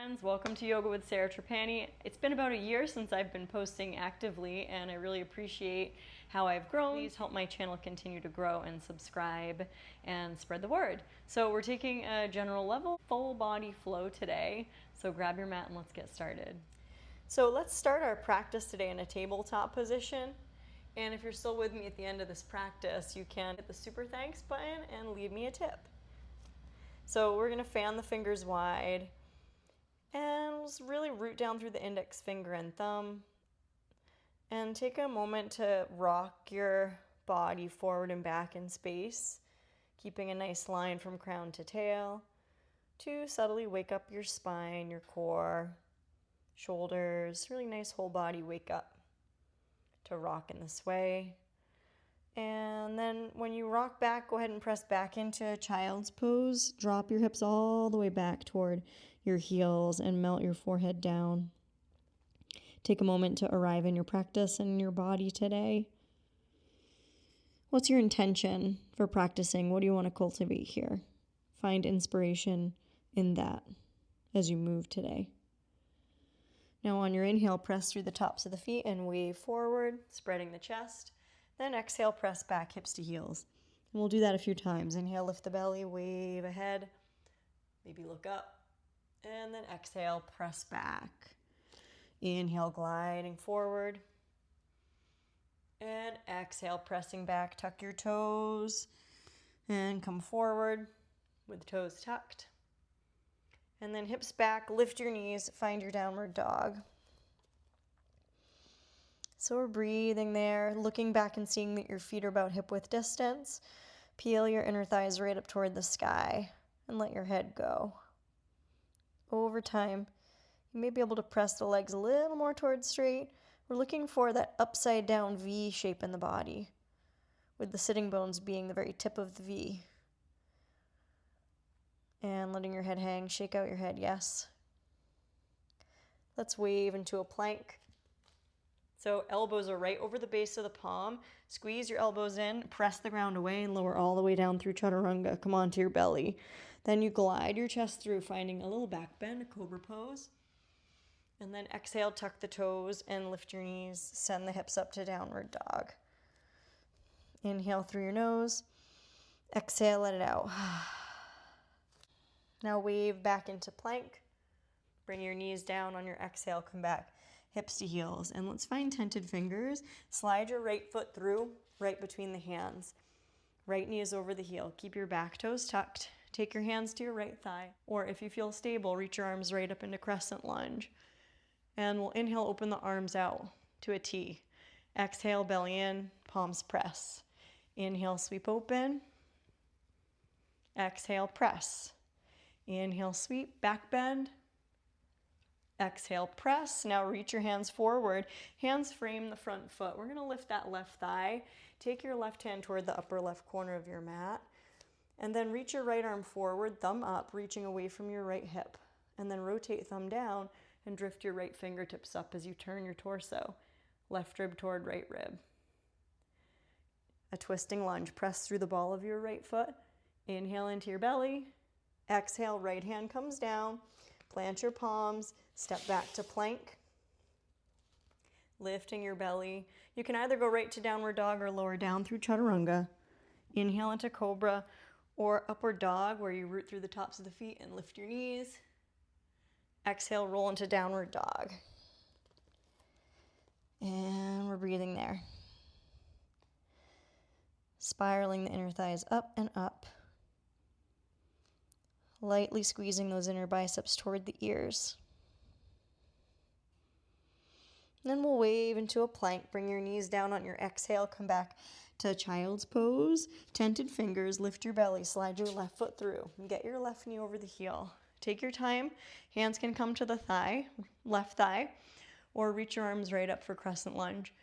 friends, welcome to Yoga with Sarah Trapani. It's been about a year since I've been posting actively and I really appreciate how I've grown. Please help my channel continue to grow and subscribe and spread the word. So we're taking a general level full body flow today. So grab your mat and let's get started. So let's start our practice today in a tabletop position. And if you're still with me at the end of this practice, you can hit the super thanks button and leave me a tip. So we're gonna fan the fingers wide and just really root down through the index finger and thumb and take a moment to rock your body forward and back in space, keeping a nice line from crown to tail to subtly wake up your spine, your core, shoulders, really nice whole body wake up to rock in this way. And then when you rock back, go ahead and press back into a child's pose. Drop your hips all the way back toward your heels and melt your forehead down. Take a moment to arrive in your practice and in your body today. What's your intention for practicing? What do you want to cultivate here? Find inspiration in that as you move today. Now on your inhale, press through the tops of the feet and wave forward, spreading the chest. Then exhale, press back, hips to heels. And we'll do that a few times. Inhale, lift the belly, wave ahead, maybe look up. And then exhale, press back. Inhale, gliding forward. And exhale, pressing back, tuck your toes. And come forward with toes tucked. And then hips back, lift your knees, find your downward dog. So we're breathing there, looking back and seeing that your feet are about hip width distance. Peel your inner thighs right up toward the sky and let your head go. Over time, you may be able to press the legs a little more towards straight. We're looking for that upside down V shape in the body, with the sitting bones being the very tip of the V. And letting your head hang, shake out your head, yes. Let's wave into a plank. So elbows are right over the base of the palm. Squeeze your elbows in, press the ground away, and lower all the way down through chaturanga. Come onto your belly. Then you glide your chest through, finding a little back bend, a cobra pose. And then exhale, tuck the toes and lift your knees. Send the hips up to downward dog. Inhale through your nose. Exhale, let it out. Now wave back into plank. Bring your knees down on your exhale, come back. Hips to heels, and let's find tented fingers. Slide your right foot through, right between the hands. Right knee is over the heel. Keep your back toes tucked. Take your hands to your right thigh, or if you feel stable, reach your arms right up into crescent lunge. And we'll inhale, open the arms out to a T. Exhale, belly in, palms press. Inhale, sweep open. Exhale, press. Inhale, sweep, back bend. Exhale, press. Now reach your hands forward. Hands frame the front foot. We're going to lift that left thigh. Take your left hand toward the upper left corner of your mat. And then reach your right arm forward, thumb up, reaching away from your right hip. And then rotate thumb down and drift your right fingertips up as you turn your torso. Left rib toward right rib. A twisting lunge. Press through the ball of your right foot. Inhale into your belly. Exhale, right hand comes down. Plant your palms, step back to plank, lifting your belly. You can either go right to downward dog or lower down through chaturanga. Inhale into cobra or upward dog where you root through the tops of the feet and lift your knees. Exhale, roll into downward dog. And we're breathing there. Spiraling the inner thighs up and up. Lightly squeezing those inner biceps toward the ears. And then we'll wave into a plank. Bring your knees down on your exhale. Come back to child's pose. Tented fingers. Lift your belly. Slide your left foot through. And get your left knee over the heel. Take your time. Hands can come to the thigh, left thigh, or reach your arms right up for crescent lunge.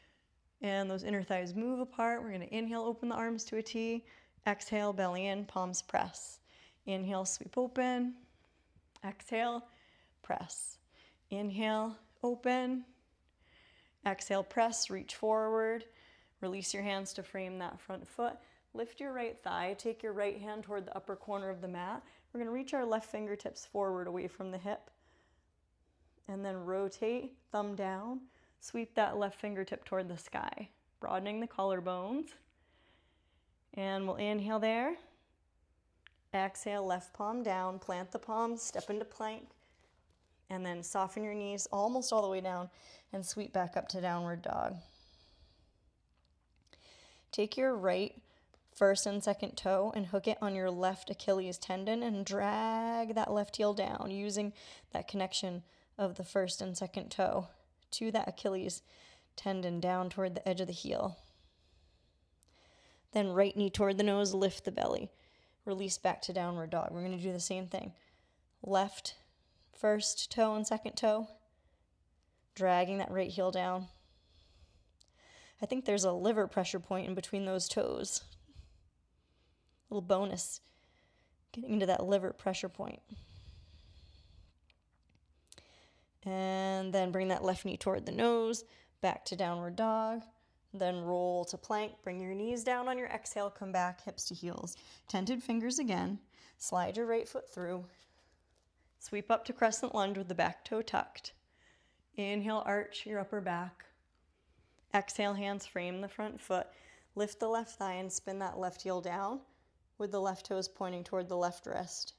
And those inner thighs move apart. We're going to inhale, open the arms to a T. Exhale, belly in, palms press. Inhale, sweep open. Exhale, press. Inhale, open. Exhale, press, reach forward. Release your hands to frame that front foot. Lift your right thigh. Take your right hand toward the upper corner of the mat. We're going to reach our left fingertips forward away from the hip. And then rotate, thumb down, sweep that left fingertip toward the sky, broadening the collarbones. And we'll inhale there. Exhale, left palm down, plant the palms, step into plank, and then soften your knees almost all the way down and sweep back up to downward dog. Take your right first and second toe and hook it on your left Achilles tendon and drag that left heel down using that connection of the first and second toe to that Achilles tendon down toward the edge of the heel. Then right knee toward the nose, lift the belly. Release back to downward dog. We're going to do the same thing. Left first toe and second toe, dragging that right heel down. I think there's a liver pressure point in between those toes. Little bonus, getting into that liver pressure point. And then bring that left knee toward the nose, back to downward dog. Then roll to plank. Bring your knees down on your exhale. Come back, hips to heels. Tented fingers again. Slide your right foot through. Sweep up to crescent lunge with the back toe tucked. Inhale, arch your upper back. Exhale, hands frame the front foot. Lift the left thigh and spin that left heel down with the left toes pointing toward the left wrist.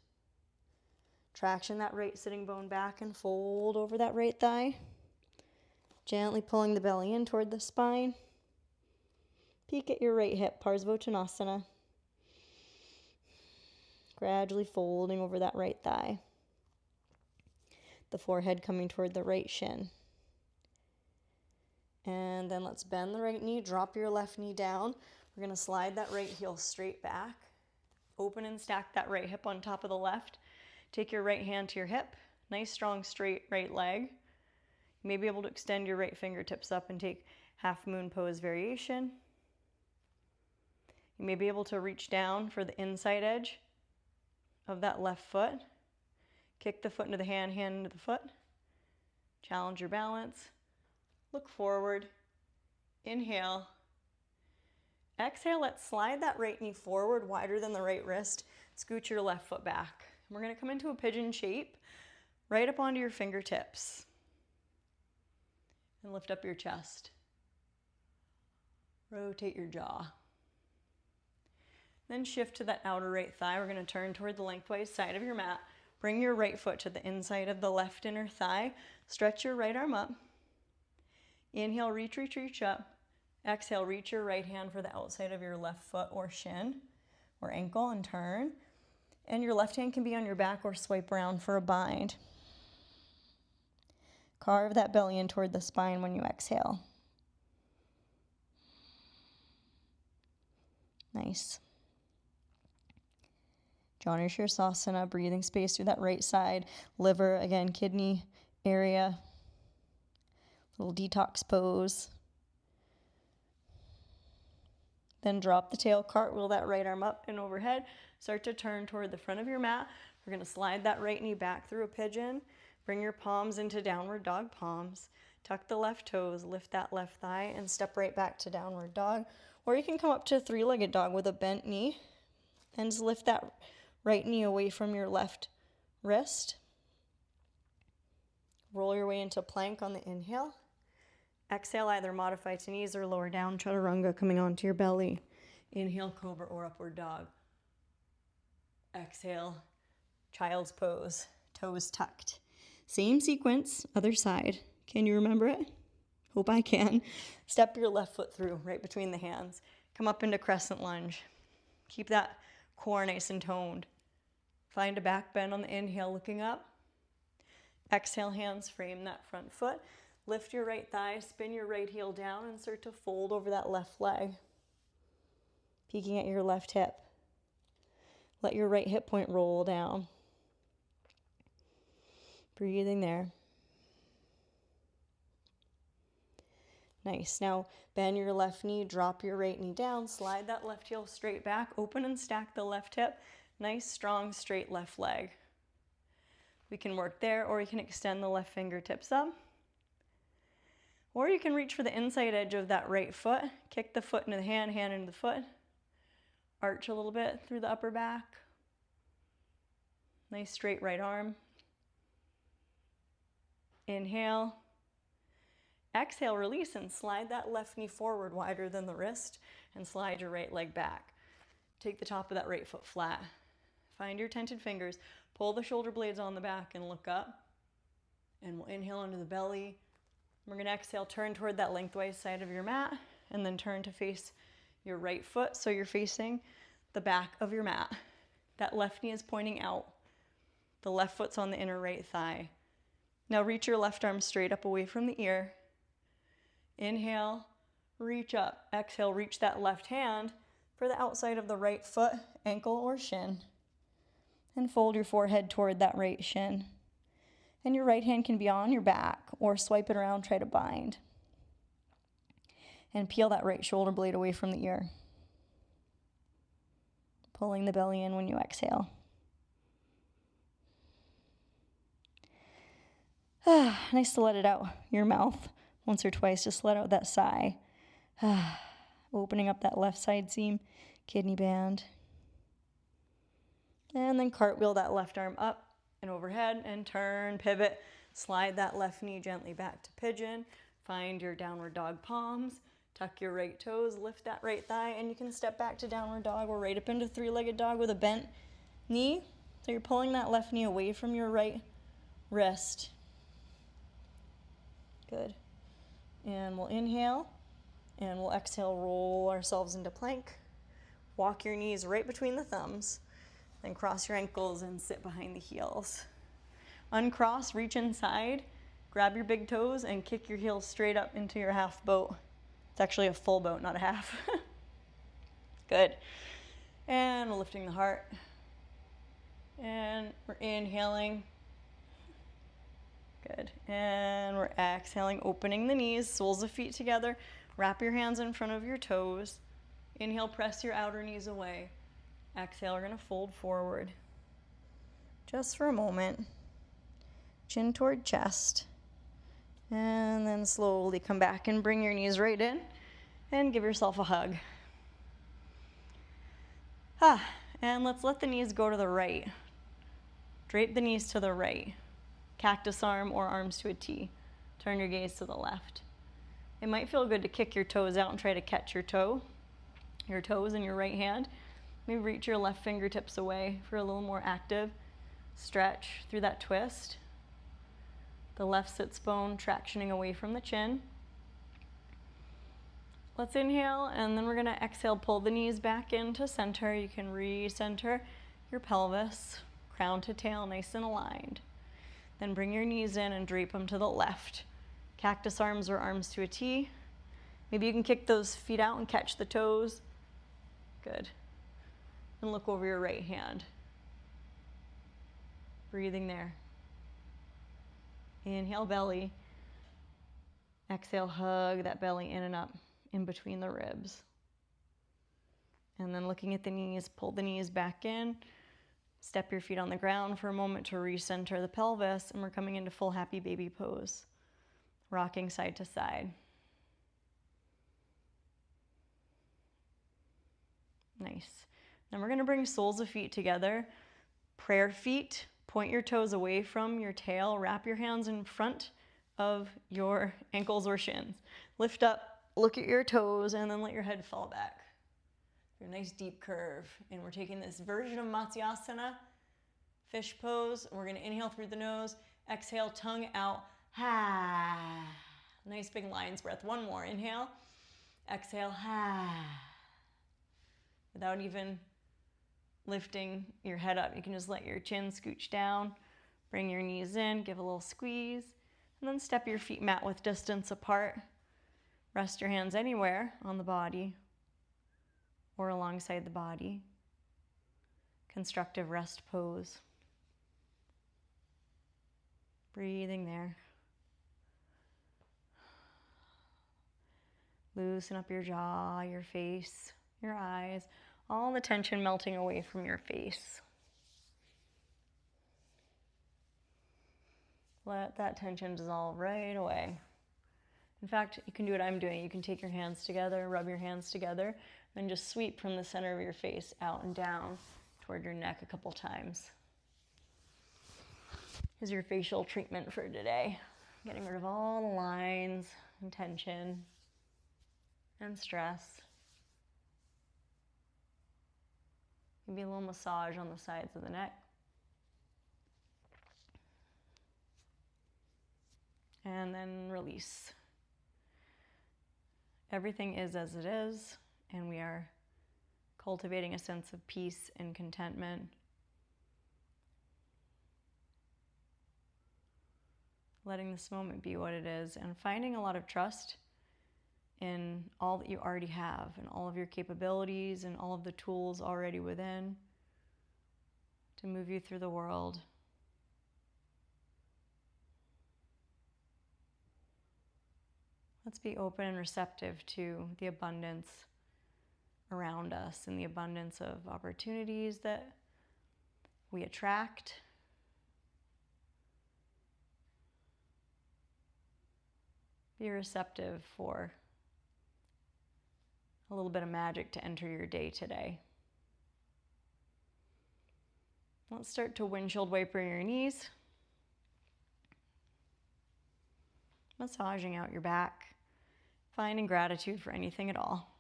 Traction that right sitting bone back and fold over that right thigh. Gently pulling the belly in toward the spine. Peek at your right hip, Parsvottanasana. Gradually folding over that right thigh. The forehead coming toward the right shin. And then let's bend the right knee, drop your left knee down. We're going to slide that right heel straight back. Open and stack that right hip on top of the left. Take your right hand to your hip. Nice, strong, straight right leg. You may be able to extend your right fingertips up and take half moon pose variation. You may be able to reach down for the inside edge of that left foot. Kick the foot into the hand, hand into the foot. Challenge your balance. Look forward. Inhale. Exhale, let's slide that right knee forward, wider than the right wrist. Scoot your left foot back. We're going to come into a pigeon shape, right up onto your fingertips. And lift up your chest. Rotate your jaw. Then shift to that outer right thigh. We're going to turn toward the lengthwise side of your mat. Bring your right foot to the inside of the left inner thigh. Stretch your right arm up. Inhale, reach, reach, reach up. Exhale, reach your right hand for the outside of your left foot or shin or ankle and turn. And your left hand can be on your back or swipe around for a bind. Carve that belly in toward the spine when you exhale. Nice. Janu Sirsasana, breathing space through that right side. Liver, again, kidney area. Little detox pose. Then drop the tail, cartwheel that right arm up and overhead. Start to turn toward the front of your mat. We're going to slide that right knee back through a pigeon. Bring your palms into downward dog palms. Tuck the left toes, lift that left thigh, and step right back to downward dog. Or you can come up to three-legged dog with a bent knee and just lift that right knee away from your left wrist. Roll your way into plank on the inhale. Exhale, either modify to knees or lower down, chaturanga coming onto your belly. Inhale, cobra or upward dog. Exhale, child's pose, toes tucked. Same sequence, other side. Can you remember it? Hope I can. Step your left foot through, right between the hands. Come up into crescent lunge. Keep that core nice and toned. Find a back bend on the inhale, looking up. Exhale, hands frame that front foot. Lift your right thigh, spin your right heel down, and start to fold over that left leg. Peeking at your left hip. Let your right hip point roll down. Breathing there. Nice. Now bend your left knee, drop your right knee down, slide that left heel straight back, open and stack the left hip. Nice, strong, straight left leg. We can work there, or you can extend the left fingertips up. Or you can reach for the inside edge of that right foot. Kick the foot into the hand, hand into the foot. Arch a little bit through the upper back. Nice straight right arm. Inhale. Exhale, release, and slide that left knee forward wider than the wrist and slide your right leg back. Take the top of that right foot flat. Find your tented fingers. Pull the shoulder blades on the back and look up. And we'll inhale under the belly. We're going to exhale, turn toward that lengthwise side of your mat, and then turn to face your right foot so you're facing the back of your mat. That left knee is pointing out. The left foot's on the inner right thigh. Now reach your left arm straight up away from the ear. Inhale, reach up. Exhale, reach that left hand for the outside of the right foot, ankle or shin. And fold your forehead toward that right shin. And your right hand can be on your back or swipe it around, try to bind. And peel that right shoulder blade away from the ear. Pulling the belly in when you exhale. Nice to let it out your mouth once or twice. Just let out that sigh. Opening up that left side seam, kidney band. And then cartwheel that left arm up and overhead and turn, pivot, slide that left knee gently back to pigeon. Find your downward dog palms, tuck your right toes, lift that right thigh, and you can step back to downward dog or right up into three-legged dog with a bent knee. So you're pulling that left knee away from your right wrist. Good. And we'll inhale and we'll exhale, roll ourselves into plank. Walk your knees right between the thumbs. Then cross your ankles and sit behind the heels. Uncross, reach inside, grab your big toes and kick your heels straight up into your half boat. It's actually a full boat, not a half. Good. And we're lifting the heart. And we're inhaling. Good. And we're exhaling, opening the knees, soles of feet together. Wrap your hands in front of your toes. Inhale, press your outer knees away. Exhale, we're going to fold forward. Just for a moment. Chin toward chest. And then slowly come back and bring your knees right in. And give yourself a hug. And let's let the knees go to the right. Drape the knees to the right. Cactus arm or arms to a T. Turn your gaze to the left. It might feel good to kick your toes out and try to catch your toes in your right hand. Maybe reach your left fingertips away for a little more active stretch through that twist. The left sits bone tractioning away from the chin. Let's inhale, and then we're going to exhale, pull the knees back into center. You can recenter your pelvis, crown to tail, nice and aligned. Then bring your knees in and drape them to the left. Cactus arms or arms to a T. Maybe you can kick those feet out and catch the toes. Good. And look over your right hand. Breathing there. Inhale, belly. Exhale, hug that belly in and up in between the ribs. And then looking at the knees, pull the knees back in. Step your feet on the ground for a moment to recenter the pelvis, and we're coming into full happy baby pose. Rocking side to side. Nice. Then we're going to bring soles of feet together. Prayer feet. Point your toes away from your tail. Wrap your hands in front of your ankles or shins. Lift up, look at your toes, and then let your head fall back. A nice deep curve. And we're taking this version of Matsyasana, fish pose. We're going to inhale through the nose, exhale, tongue out. Ha. Nice big lion's breath. One more. Inhale, exhale. Ha. Without even lifting your head up, you can just let your chin scooch down, bring your knees in, give a little squeeze, and then step your feet mat width distance apart. Rest your hands anywhere on the body or alongside the body. Constructive rest pose. Breathing there. Loosen up your jaw, your face, your eyes, all the tension melting away from your face. Let that tension dissolve right away. In fact, you can do what I'm doing. You can take your hands together, rub your hands together, and just sweep from the center of your face out and down toward your neck a couple times. Here's your facial treatment for today. Getting rid of all the lines and tension and stress. Maybe a little massage on the sides of the neck. And then release. Everything is as it is, and we are cultivating a sense of peace and contentment. Letting this moment be what it is, and finding a lot of trust in all that you already have, and all of your capabilities, and all of the tools already within to move you through the world. Let's be open and receptive to the abundance around us and the abundance of opportunities that we attract. Be receptive for a little bit of magic to enter your day today. Let's start to windshield wiper your knees. Massaging out your back. Finding gratitude for anything at all.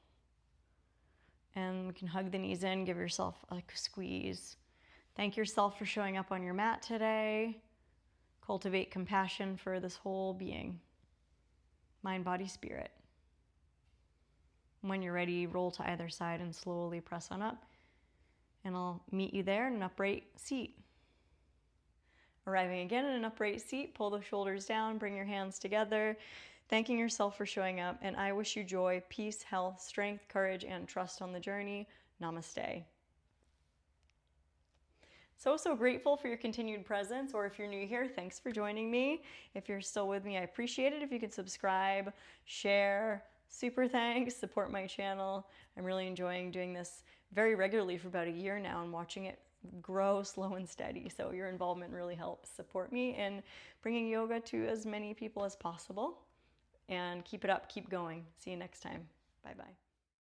And we can hug the knees in, give yourself a squeeze. Thank yourself for showing up on your mat today. Cultivate compassion for this whole being. Mind, body, spirit. When you're ready, roll to either side and slowly press on up. And I'll meet you there in an upright seat. Arriving again in an upright seat, pull the shoulders down, bring your hands together, thanking yourself for showing up. And I wish you joy, peace, health, strength, courage, and trust on the journey. Namaste. So grateful for your continued presence, or if you're new here, thanks for joining me. If you're still with me, I appreciate it if you could subscribe, share, super thanks, support my channel. I'm really enjoying doing this very regularly for about a year now and watching it grow slow and steady. So your involvement really helps support me in bringing yoga to as many people as possible. And keep it up, keep going. See you next time. Bye-bye.